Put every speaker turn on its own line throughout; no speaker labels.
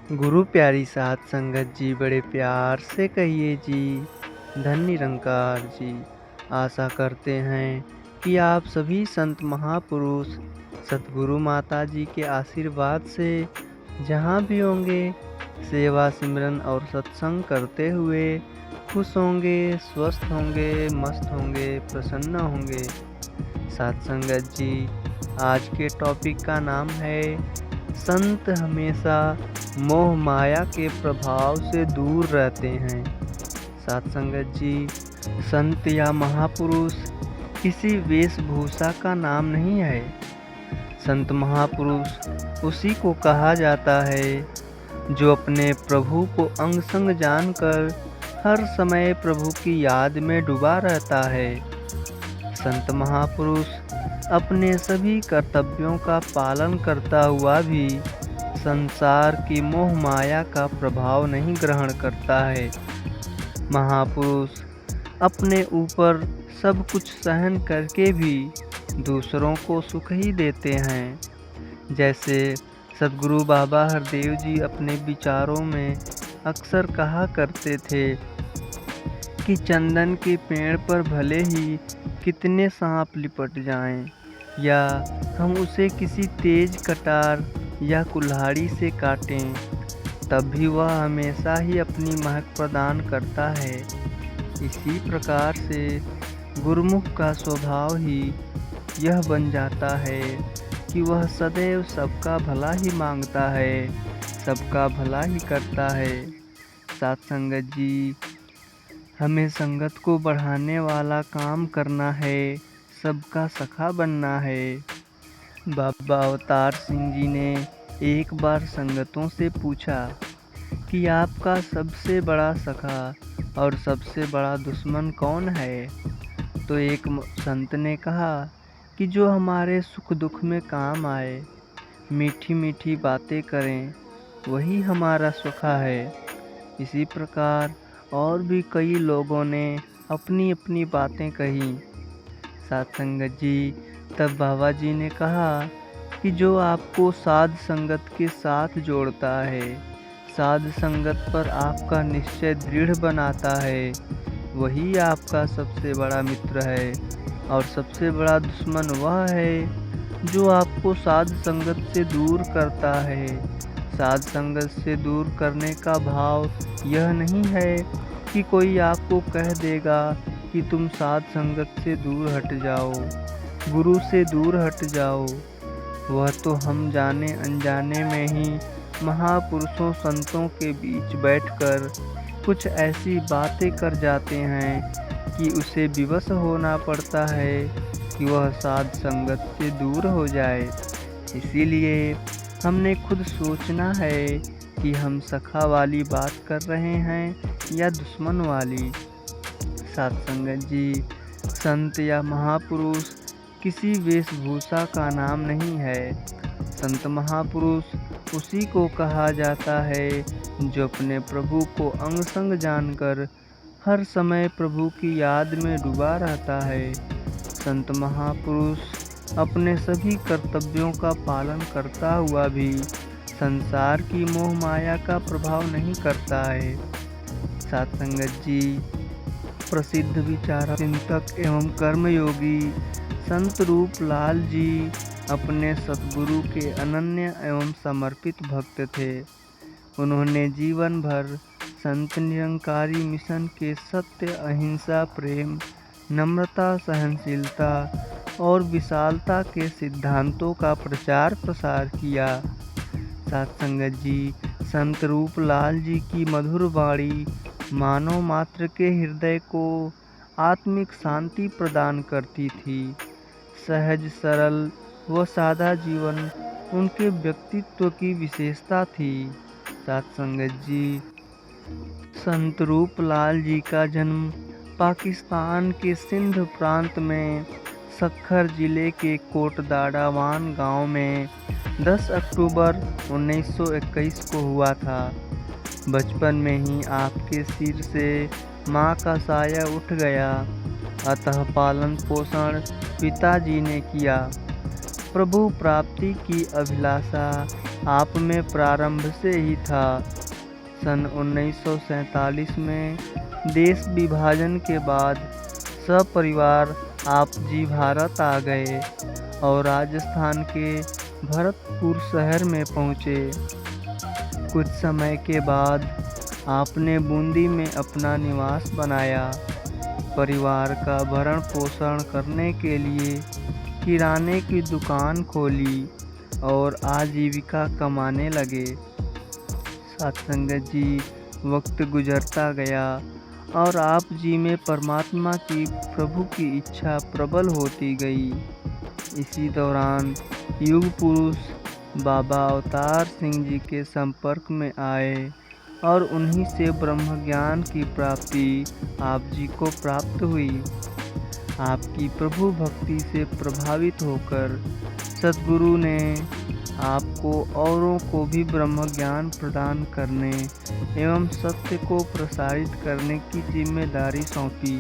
गुरु प्यारी साध संगत जी, बड़े प्यार से कहिए जी, धन निरंकार जी। आशा करते हैं कि आप सभी संत महापुरुष सतगुरु माता जी के आशीर्वाद से जहाँ भी होंगे सेवा सिमरन और सत्संग करते हुए खुश होंगे, स्वस्थ होंगे, मस्त होंगे, प्रसन्न होंगे। साध संगत जी, आज के टॉपिक का नाम है संत हमेशा मोह माया के प्रभाव से दूर रहते हैं। साध संगत जी, संत या महापुरुष किसी वेशभूषा का नाम नहीं है। संत महापुरुष उसी को कहा जाता है जो अपने प्रभु को अंग संग जानकर हर समय प्रभु की याद में डूबा रहता है। संत महापुरुष अपने सभी कर्तव्यों का पालन करता हुआ भी संसार की मोह माया का प्रभाव नहीं ग्रहण करता है। महापुरुष अपने ऊपर सब कुछ सहन करके भी दूसरों को सुख ही देते हैं। जैसे सद्गुरु बाबा हरदेव जी अपने विचारों में अक्सर कहा करते थे कि चंदन के पेड़ पर भले ही कितने सांप लिपट जाएं, या हम उसे किसी तेज कटार या कुल्हाड़ी से काटें, तब भी वह हमेशा ही अपनी महक प्रदान करता है। इसी प्रकार से गुरुमुख का स्वभाव ही यह बन जाता है कि वह सदैव सबका भला ही मांगता है, सबका भला ही करता है। साध संगत जी, हमें संगत को बढ़ाने वाला काम करना है, सबका सखा बनना है। बाबा अवतार सिंह जी ने एक बार संगतों से पूछा कि आपका सबसे बड़ा सखा और सबसे बड़ा दुश्मन कौन है? तो एक संत ने कहा कि जो हमारे सुख दुख में काम आए, मीठी मीठी बातें करें, वही हमारा सखा है। इसी प्रकार और भी कई लोगों ने अपनी अपनी बातें कही। साध संगत जी, तब बाबा जी ने कहा कि जो आपको साध संगत के साथ जोड़ता है, साध संगत पर आपका निश्चय दृढ़ बनाता है, वही आपका सबसे बड़ा मित्र है। और सबसे बड़ा दुश्मन वह है जो आपको साध संगत से दूर करता है। साध संगत से दूर करने का भाव यह नहीं है कि कोई आपको कह देगा कि तुम साध संगत से दूर हट जाओ, गुरु से दूर हट जाओ। वह तो हम जाने अनजाने में ही महापुरुषों संतों के बीच बैठकर कुछ ऐसी बातें कर जाते हैं कि उसे विवश होना पड़ता है कि वह साध संगत से दूर हो जाए। इसीलिए हमने खुद सोचना है कि हम सखा वाली बात कर रहे हैं या दुश्मन वाली। साध संगत जी, संत या महापुरुष किसी वेशभूषा का नाम नहीं है। संत महापुरुष उसी को कहा जाता है जो अपने प्रभु को अंग संग जानकर हर समय प्रभु की याद में डूबा रहता है। संत महापुरुष अपने सभी कर्तव्यों का पालन करता हुआ भी संसार की मोह माया का प्रभाव नहीं करता है। साध संगत जी, प्रसिद्ध विचारक, चिंतक एवं कर्मयोगी संत रूपलाल जी अपने सतगुरु के अनन्य एवं समर्पित भक्त थे। उन्होंने जीवन भर संत निरंकारी मिशन के सत्य, अहिंसा, प्रेम, नम्रता, सहनशीलता और विशालता के सिद्धांतों का प्रचार प्रसार किया। साध संगत जी, संत रूपलाल जी की मधुर वाणी मानव मात्र के हृदय को आत्मिक शांति प्रदान करती थी। सहज, सरल व सादा जीवन उनके व्यक्तित्व की विशेषता थी। साध संगत जी, संत रूपलाल जी का जन्म पाकिस्तान के सिंध प्रांत में सक्खर जिले के कोटदाड़ावान गांव में 10 अक्टूबर 1921 को हुआ था। बचपन में ही आपके सिर से मां का साया उठ गया, अतः पालन पोषण पिताजी ने किया। प्रभु प्राप्ति की अभिलाषा आप में प्रारंभ से ही था। सन 1947 में देश विभाजन के बाद सपरिवार आप जी भारत आ गए और राजस्थान के भरतपुर शहर में पहुँचे। कुछ समय के बाद आपने बूंदी में अपना निवास बनाया। परिवार का भरण पोषण करने के लिए किराने की दुकान खोली और आजीविका कमाने लगे। सत्संगत जी, वक्त गुजरता गया और आप जी में परमात्मा की प्रभु की इच्छा प्रबल होती गई। इसी दौरान युग पुरुष बाबा अवतार सिंह जी के संपर्क में आए और उन्हीं से ब्रह्म ज्ञान की प्राप्ति आप जी को प्राप्त हुई। आपकी प्रभु भक्ति से प्रभावित होकर सद्गुरु ने आपको औरों को भी ब्रह्म ज्ञान प्रदान करने एवं सत्य को प्रसारित करने की जिम्मेदारी सौंपी।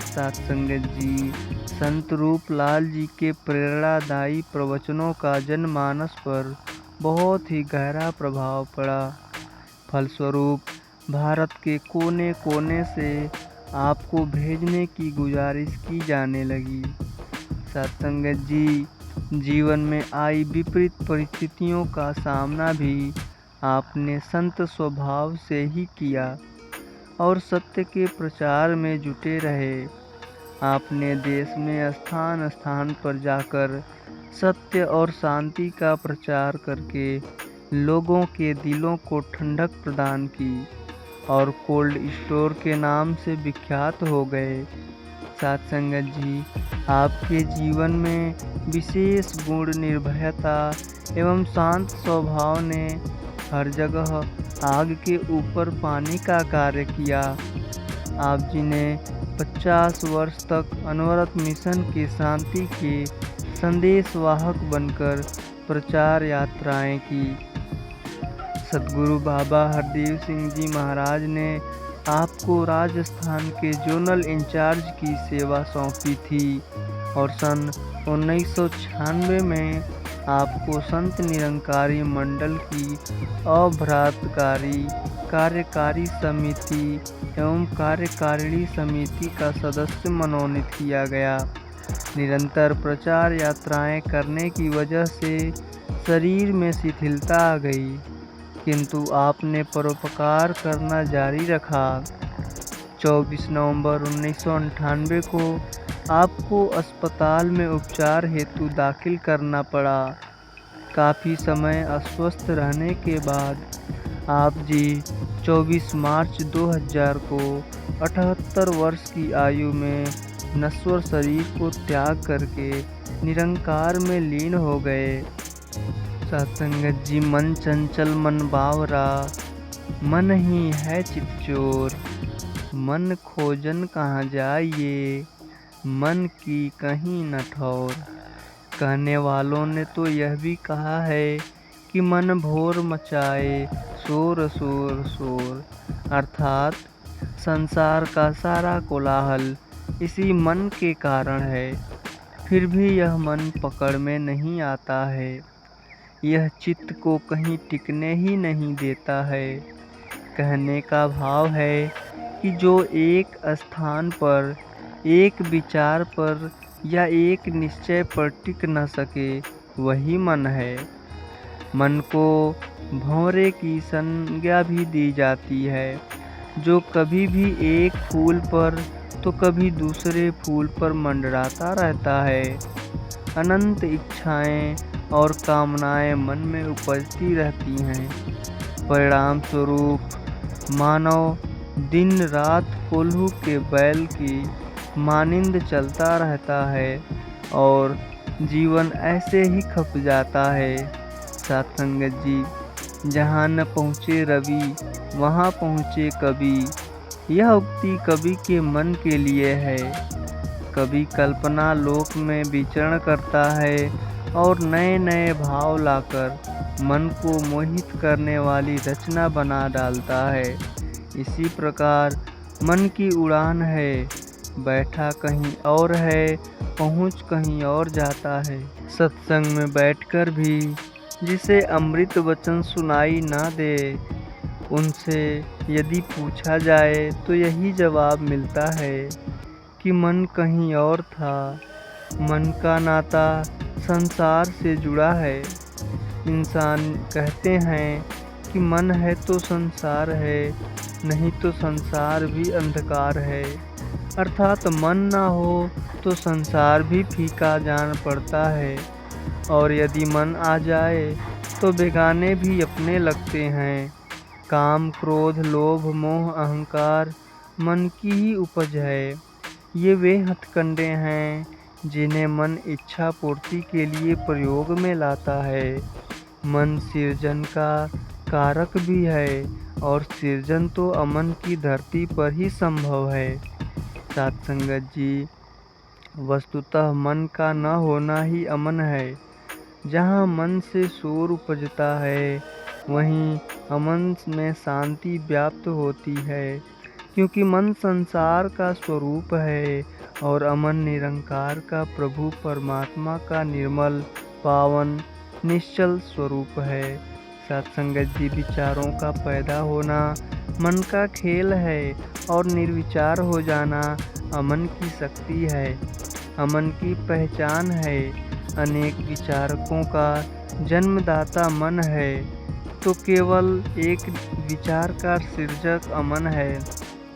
सत्संगत जी, संत रूपलाल जी के प्रेरणादायी प्रवचनों का जनमानस पर बहुत ही गहरा प्रभाव पड़ा। फलस्वरूप भारत के कोने कोने से आपको भेजने की गुजारिश की जाने लगी। सत्संगत जी, जीवन में आई विपरीत परिस्थितियों का सामना भी आपने संत स्वभाव से ही किया और सत्य के प्रचार में जुटे रहे। आपने देश में स्थान स्थान पर जाकर सत्य और शांति का प्रचार करके लोगों के दिलों को ठंडक प्रदान की और कोल्ड स्टोर के नाम से विख्यात हो गए। सत्संगत जी, आपके जीवन में विशेष गुण निर्भयता एवं शांत स्वभाव ने हर जगह आग के ऊपर पानी का कार्य किया। आप जी ने 50 वर्ष तक अनवरत मिशन के शांति के संदेशवाहक बनकर प्रचार यात्राएं की। सद्गुरु बाबा हरदेव सिंह जी महाराज ने आपको राजस्थान के जोनल इंचार्ज की सेवा सौंपी थी और सन 1996 में आपको संत निरंकारी मंडल की अभ्रातकारी कार्यकारी समिति एवं कार्यकारिणी समिति का सदस्य मनोनीत किया गया। निरंतर प्रचार यात्राएं करने की वजह से शरीर में शिथिलता आ गई, किंतु आपने परोपकार करना जारी रखा। 24 नवंबर 1998 को आपको अस्पताल में उपचार हेतु दाखिल करना पड़ा। काफ़ी समय अस्वस्थ रहने के बाद आप जी 24 मार्च 2000 को 78 वर्ष की आयु में नश्वर शरीर को त्याग करके निरंकार में लीन हो गए। सत्संगत जी, मन चंचल मन बावरा, मन ही है चितचोर, मन खोजन कहाँ जाइए, मन की कहीं न ठौर। कहने वालों ने तो यह भी कहा है कि मन भोर मचाए शोर शोर शोर, अर्थात संसार का सारा कोलाहल इसी मन के कारण है। फिर भी यह मन पकड़ में नहीं आता है, यह चित्त को कहीं टिकने ही नहीं देता है। कहने का भाव है कि जो एक स्थान पर, एक विचार पर या एक निश्चय पर टिक न सके वही मन है। मन को भंवरे की संज्ञा भी दी जाती है, जो कभी भी एक फूल पर तो कभी दूसरे फूल पर मंडराता रहता है। अनंत इच्छाएं और कामनाएं मन में उपजती रहती हैं। परिणाम स्वरूप मानव दिन रात कोल्हू के बैल की मानिंद चलता रहता है और जीवन ऐसे ही खप जाता है। सत्संगत जी, जहाँ न पहुँचे रवि वहाँ पहुँचे कवि, यह उक्ति कवि के मन के लिए है। कवि कल्पना लोक में विचरण करता है और नए नए भाव लाकर मन को मोहित करने वाली रचना बना डालता है। इसी प्रकार मन की उड़ान है, बैठा कहीं और है, पहुँच कहीं और जाता है। सत्संग में बैठकर भी जिसे अमृत वचन सुनाई ना दे। उनसे यदि पूछा जाए तो यही जवाब मिलता है कि मन कहीं और था। मन का नाता संसार से जुड़ा है। इंसान कहते हैं कि मन है तो संसार है, नहीं तो संसार भी अंधकार है। अर्थात मन ना हो तो संसार भी फीका जान पड़ता है, और यदि मन आ जाए तो बेगाने भी अपने लगते हैं। काम, क्रोध, लोभ, मोह, अहंकार मन की ही उपज है। ये वे हथकंडे हैं जिन्हें मन इच्छा पूर्ति के लिए प्रयोग में लाता है। मन सृजन का कारक भी है, और सृजन तो अमन की धरती पर ही संभव है। साथ संगत जी, वस्तुतः मन का न होना ही अमन है। जहाँ मन से शोर उपजता है, वहीं अमन में शांति व्याप्त होती है, क्योंकि मन संसार का स्वरूप है और अमन निरंकार का प्रभु परमात्मा का निर्मल, पावन, निश्चल स्वरूप है। सत्संगत जी, विचारों का पैदा होना मन का खेल है और निर्विचार हो जाना अमन की शक्ति है, अमन की पहचान है। अनेक विचारकों का जन्मदाता मन है, तो केवल एक विचार का सृजक अमन है।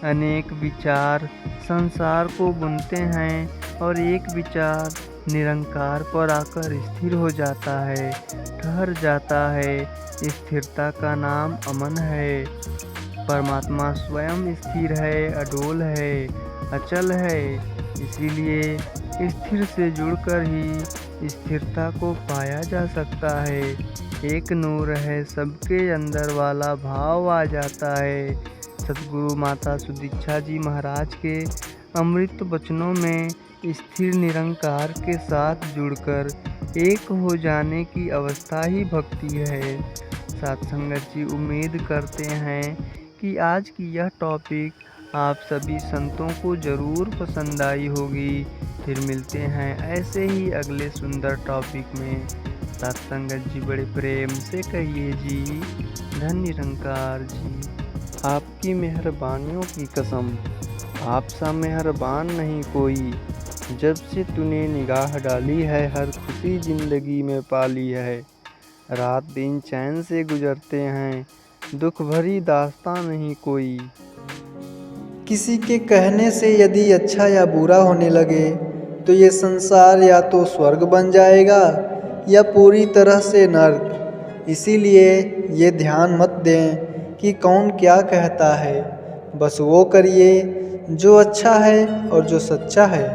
अनेक विचार संसार को बुनते हैं और एक विचार निरंकार पर आकर स्थिर हो जाता है, ठहर जाता है। स्थिरता का नाम अमन है। परमात्मा स्वयं स्थिर है, अडोल है, अचल है। इसीलिए स्थिर से जुड़कर ही स्थिरता को पाया जा सकता है। एक नूर है सबके अंदर वाला भाव आ जाता है। सतगुरु माता सुदीक्षा जी महाराज के अमृत वचनों में स्थिर निरंकार के साथ जुड़कर एक हो जाने की अवस्था ही भक्ति है। सत्संगत जी, उम्मीद करते हैं कि आज की यह टॉपिक आप सभी संतों को ज़रूर पसंद आई होगी। फिर मिलते हैं ऐसे ही अगले सुंदर टॉपिक में। सत्संगत जी, बड़े प्रेम से कहिए जी, धन निरंकार जी। आपकी मेहरबानियों की कसम, आप सा मेहरबान नहीं कोई। जब से तूने निगाह डाली है, हर खुशी ज़िंदगी में पाली है। रात दिन चैन से गुजरते हैं, दुख भरी दास्तां नहीं कोई।
किसी के कहने से यदि अच्छा या बुरा होने लगे तो ये संसार या तो स्वर्ग बन जाएगा या पूरी तरह से नर्क। इसीलिए ये ध्यान मत दें कि कौन क्या कहता है, बस वो करिए जो अच्छा है और जो सच्चा है।